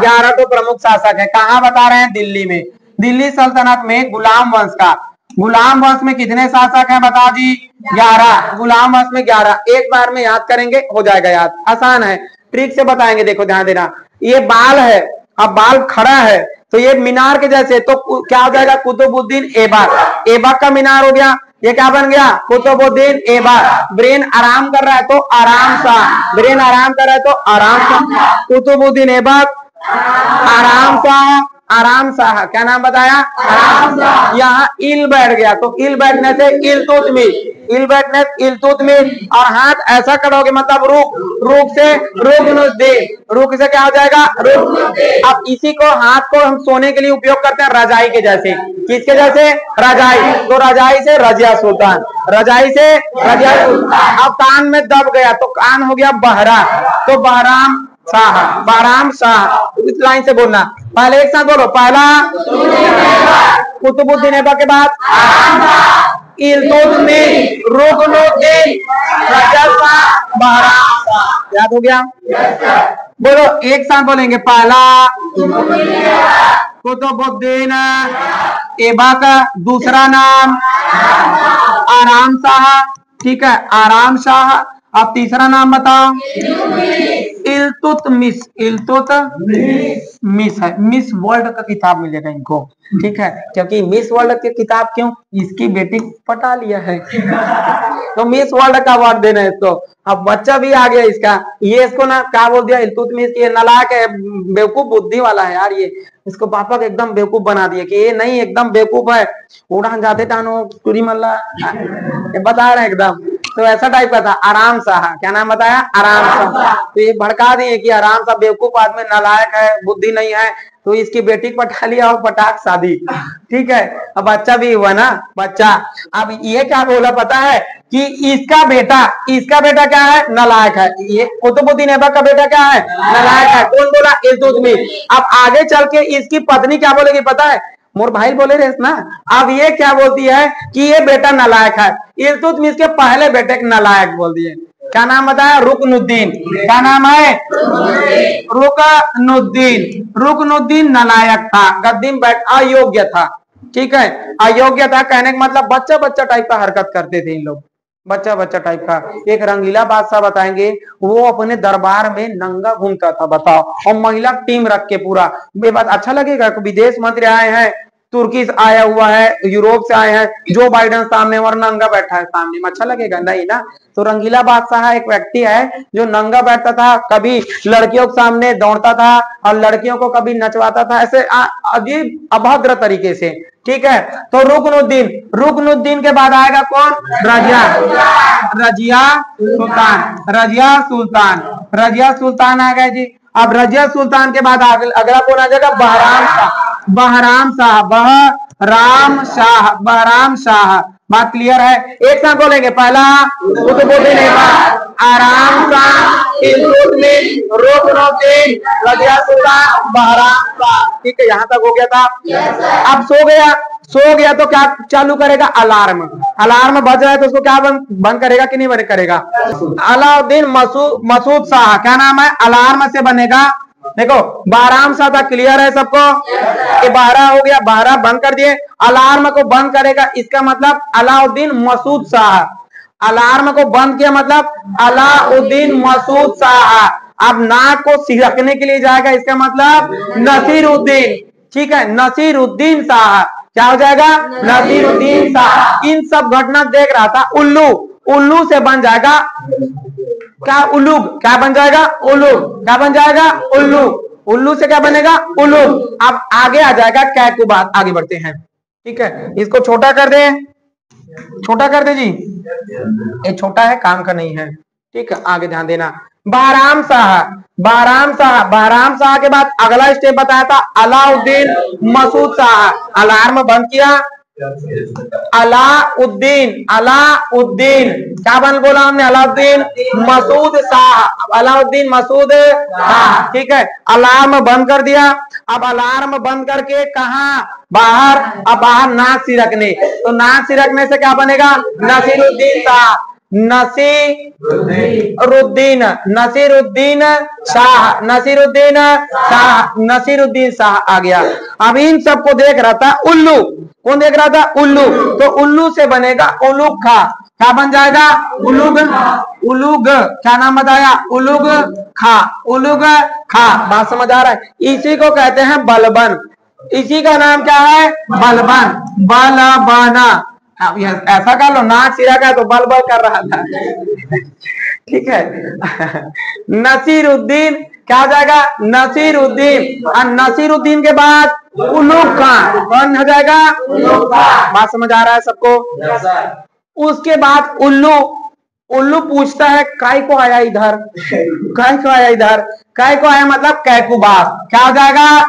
11 तो प्रमुख शासक है। कहाँ बता रहे हैं? दिल्ली में। दिल्ली सल्तनत में गुलाम वंश का, गुलाम वंश में कितने शासक हैं बताओ जी? 11। गुलाम वंश में 11। एक बार में याद करेंगे, हो जाएगा याद, आसान है, ट्रिक से बताएंगे। देखो ध्यान देना, ये बाल है, अब बाल खड़ा है तो ये मीनार के जैसे, तो क्या हो जाएगा? कुतुबुद्दीन ऐबक। ऐबक का मीनार हो गया। ये क्या बन गया? कुतुबुद्दीन ऐबक। ब्रेन आराम कर रहा है तो आराम शाह, ब्रेन आराम कर रहा है तो आराम शाह। कुतुबुद्दीन ऐबक, आराम शाह, आराम शाह। क्या नाम बताया? आराम शाह। यहाँ इल बैठ गया तो इल बैठने से इल्तुतमिश, इल बैठने इल्तुतमिश। और हाथ ऐसा करोगे मतलब रुक, रुक से रुकनुद्दीन, रुक से क्या हो जाएगा? रुक। अब इसी को, हाथ को हम सोने के लिए उपयोग करते हैं रजाई के जैसे। किसके जैसे? रजाई। तो रजाई से रजिया सुल्तान, रजाई से रजिया सुल्तान। अब कान में दब गया तो कान हो गया बहरा, तो बहराम शाह, बहराम शाह। इस लाइन से बोलना, पहले एक साथ बोलो। पहला कुतुबुद्दीन ऐबक के बाद इल्तुतमिश, रुकनुद्दीन, रजिया शाह, बहराम शाह। याद हो गया? बोलो एक साथ बोलेंगे। पहला कुतुबुद्दीन ऐबक, दूसरा नाम आराम शाह, ठीक है, आराम शाह। अब तीसरा नाम बताओ? इल्तुतमिश, इल्तुतमिश है। मिस वर्ल्ड का किताब मिलेगा इनको, ठीक है, क्योंकि मिस वर्ल्ड की किताब क्यों? इसकी बेटी पटा लिया है तो मिस वर्ल्ड का अवार्ड देना है इसको। अब बच्चा भी आ गया इसका, ये इसको ना क्या बोल दिया? इल्तुतमिश। ये नालायक है, बेवकूफ बुद्धि वाला है यार, ये इसको पापा को एकदम बेवकूफ बना दिया कि ये नहीं, एकदम बेवकूफ है, उड़ान जाते टानो टूरी मल्ला, बता रहे हैं एकदम। तो ऐसा टाइप का था, आराम शाह। क्या नाम बताया? आराम शाह। तो ये भड़का दिए कि आराम शाह बेवकूफ आदमी, नालायक है, बुद्धि नहीं है, तो इसकी बेटी को पटा लिया और पटाख शादी। ठीक है, अब बच्चा भी हुआ ना, बच्चा। अब ये क्या बोला पता है कि इसका बेटा क्या है? नालायक है। ये कुतुबुद्दीन ऐबक का बेटा क्या है? नालायक है। कौन बोला? इल्तुतमिश। अब आगे चल के इसकी पत्नी क्या बोलेगी पता है? मोर भाई बोले रहे ना। अब ये क्या बोलती है कि ये बेटा नालायक है। इल्तुतमिश के पहले बेटे को नालायक बोल दिए। क्या नाम बताया? रुकनुद्दीन। क्या नाम है? रुकनुद्दीन नालायक था, गद्दी में बैठ अयोग्य था। ठीक है, अयोग्य था कहने का मतलब बच्चा टाइप का हरकत करते थे इन लोग, बच्चा टाइप का। एक रंगीला बादशाह बताएंगे, वो अपने दरबार में नंगा घूमता था, बताओ, और महिला टीम रख के पूरा। ये बात अच्छा लगेगा? विदेश मंत्री आए हैं, तुर्की से आया हुआ है, यूरोप से आए हैं, जो बाइडेन सामने और नंगा बैठा है सामने में, अच्छा लगेगा? नहीं ना। तो रंगीला बादशाह एक व्यक्ति है जो नंगा बैठता था, कभी लड़कियों के सामने दौड़ता था और लड़कियों को कभी नचवाता था, ऐसे अजीब अभद्र तरीके से। ठीक है, तो रुकनुद्दीन के बाद आएगा कौन? रजिया सुल्तान आ गए जी। अब रजिया सुल्तान के बाद अगला कौन आ जाएगा? बहराम शाह। बात क्लियर है? एक साथ बोलेंगे, पहला कुतुबुद्दीन ऐबक, आराम शाह, इल्तुतमिश, रुकनुद्दीन, रजिया सुल्तान, बहराम शाह। ठीक है, यहाँ तक हो गया था। अब सो गया तो क्या चालू करेगा? अलार्म बज रहा है तो उसको क्या बंद करेगा कि नहीं बंद करेगा? अलाउद्दीन मसूद शाह। क्या नाम है? अलार्म से बनेगा। देखो, बहराम शाह था, क्लियर है सबको? ये बहरा हो गया, बहरा बंद कर दिए, अलार्म को बंद करेगा, इसका मतलब अलाउद्दीन मसूद शाह। अलार्म को बंद किया मतलब अलाउद्दीन मसूद शाह। अब नाक को सिरकने के लिए जाएगा, इसका मतलब नसीरुद्दीन। ठीक है, नसीरुद्दीन शाह। क्या हो जाएगा? नसीरुद्दीन शाह। इन सब घटना देख रहा था। उल्लू से बन जाएगा क्या? उलूग। क्या बन जाएगा? उलूग। क्या बन जाएगा? उल्लू। उल्लू से क्या बनेगा? उलूग। अब आगे आ जाएगा कैकुबात। आगे बढ़ते हैं। ठीक है, इसको छोटा कर दे जी, ये छोटा है, काम का नहीं है। ठीक है, आगे ध्यान देना। बहराम शाह के बाद अगला स्टेप बताया था अलाउद्दीन मसूद शाह। अलार्म बंद किया, अलाउद्दीन क्या बन बोला हमने? अलाउद्दीन मसूद शाह। ठीक है, अलार्म बंद कर दिया। अब अलार्म बंद करके कहा? बाहर। अब बाहर नाक सिरकने, तो नाक सिरकने से क्या बनेगा? नसीरुद्दीन शाह। नसीरुद्दीन शाह आ गया। अब इन सबको देख रहा था उल्लू। कौन देख रहा था? उल्लू। तो उल्लू से बनेगा उलूग खा। क्या बन जाएगा? उलूग। क्या नाम बताया? उलूग खा। बात समझ आ रहा है? इसी को कहते हैं बलबन। इसी का नाम क्या है? बलबन। अब ऐसा कर लो, नाक सिरा का तो बल कर रहा था। ठीक है, नसीरुद्दीन क्या हो जाएगा? नसीरुद्दीन। और नसीरुद्दीन के बाद उलूग खान। कौन हो जाएगा? बात समझ आ रहा है सबको? उसके बाद उल्लू पूछता है काय को आया इधर? काय को आया मतलब कैकुबात। क्या हो जाएगा?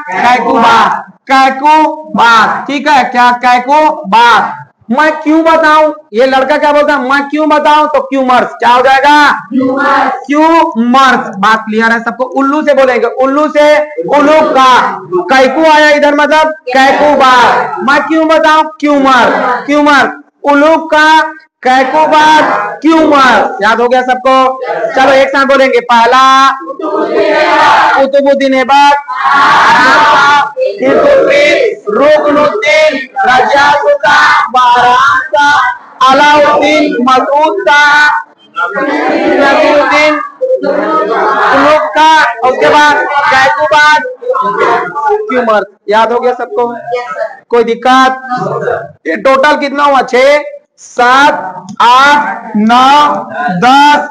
कैकुबात। ठीक है, क्या? कैकुबात। मैं क्यों बताऊं? ये लड़का क्या बोलता है? मैं क्यों बताऊं? तो क्यूमर्स। क्या हो जाएगा? क्यूमर्स। बात क्लियर है सबको? उल्लू से बोलेंगे, उल्लू से उलूग का। कैकू आया इधर मतलब कैकुबात। मैं क्यों बताऊं? क्यूमर। उलूग का, कैकुबात, क्यूमर। याद हो गया सबको? चलो एक साथ बोलेंगे, पहला कुतुबुद्दीन ऐबक, रुकनुद्दीन, रजिया सुल्तान, बहराम शाह, अलाउद्दीन मसूद शाह, नसीरुद्दीन, उलूग का, उसके बाद कैकुबात, क्यूमर। याद हो गया सबको? कोई दिक्कत? ये टोटल कितना हुआ? 6, 7, 8, 9, 10,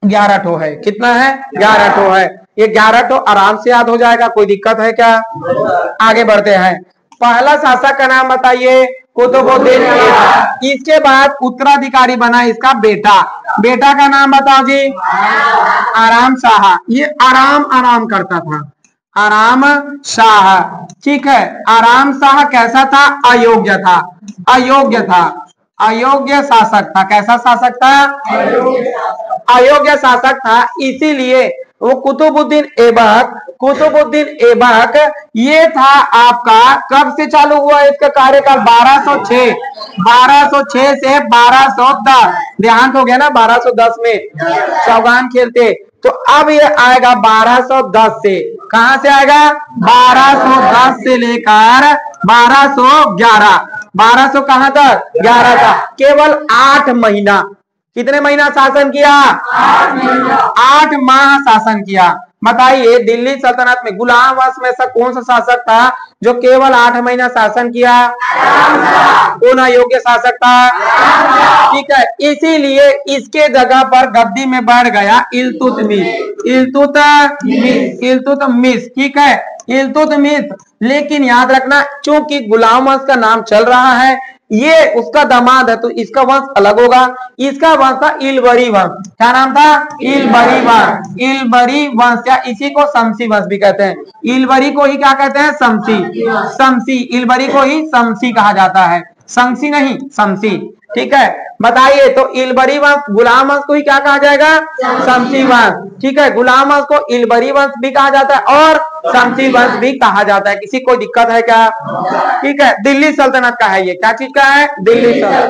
11 ठो है। कितना है? 11 ठो है। ये 11 ठो आराम से याद हो जाएगा। कोई दिक्कत है क्या? आगे बढ़ते हैं। पहला शासक का नाम बताइए। कुतुबुद्दीन ऐबक। इसके बाद उत्तराधिकारी बना इसका बेटा, बेटा का नाम बताओ जी, आराम शाह। ये आराम करता था, आराम शाह, ठीक है। आराम शाह कैसा था? अयोग्य था, अयोग्य था, अयोग्य शासक था। कैसा शासक था? अयोग्य शासक था। इसीलिए वो कुतुबुद्दीन ऐबक, कुतुबुद्दीन ऐबक ये था आपका, कब से चालू हुआ इसका कार्यकाल? 1206, 1206 से 1210। देहांत हो गया ना 1210 में, चौगान खेलते। तो अब ये आएगा 1210 से, कहां से आएगा? 1210 से लेकर 1211, 1200 कहां तक? 11 तक। केवल 8 महीना, कितने महीना शासन किया? 8 माह शासन किया। बताइए दिल्ली सल्तनत में गुलाम वंश में से कौन सा शासक था जो केवल 8 महीना शासन किया? कौन अयोग्य शासक था? ठीक है, इसीलिए इसके जगह पर गद्दी में बैठ गया इल्तुतमिश, इल्तुतमिश, इल्तुतमिश, ठीक है, इल्तुतमिश। लेकिन याद रखना, चूंकि गुलाम वंश का नाम चल रहा है, ये उसका दामाद है, तो इसका वंश अलग होगा। इसका वंश था इलबरी वंश। क्या नाम था? इलबरी वंश, इलबरी वंश, या इसी को शमसी वंश भी कहते हैं। इलबरी को ही क्या कहते हैं? शमसी, शमसी, इलबरी को ही शमसी कहा जाता है, शमसी नहीं, शमसी, ठीक है। बताइए, तो इलबरी वंश, गुलाम वंश को ही क्या कहा जाएगा? शमसी वंश, ठीक है। गुलाम वंश को इलबरी वंश भी कहा जाता है और शमसी वंश भी कहा जाता है। किसी कोई दिक्कत है क्या? ठीक है, दिल्ली सल्तनत का है ये। क्या चीज का है? दिल्ली सल्तनत।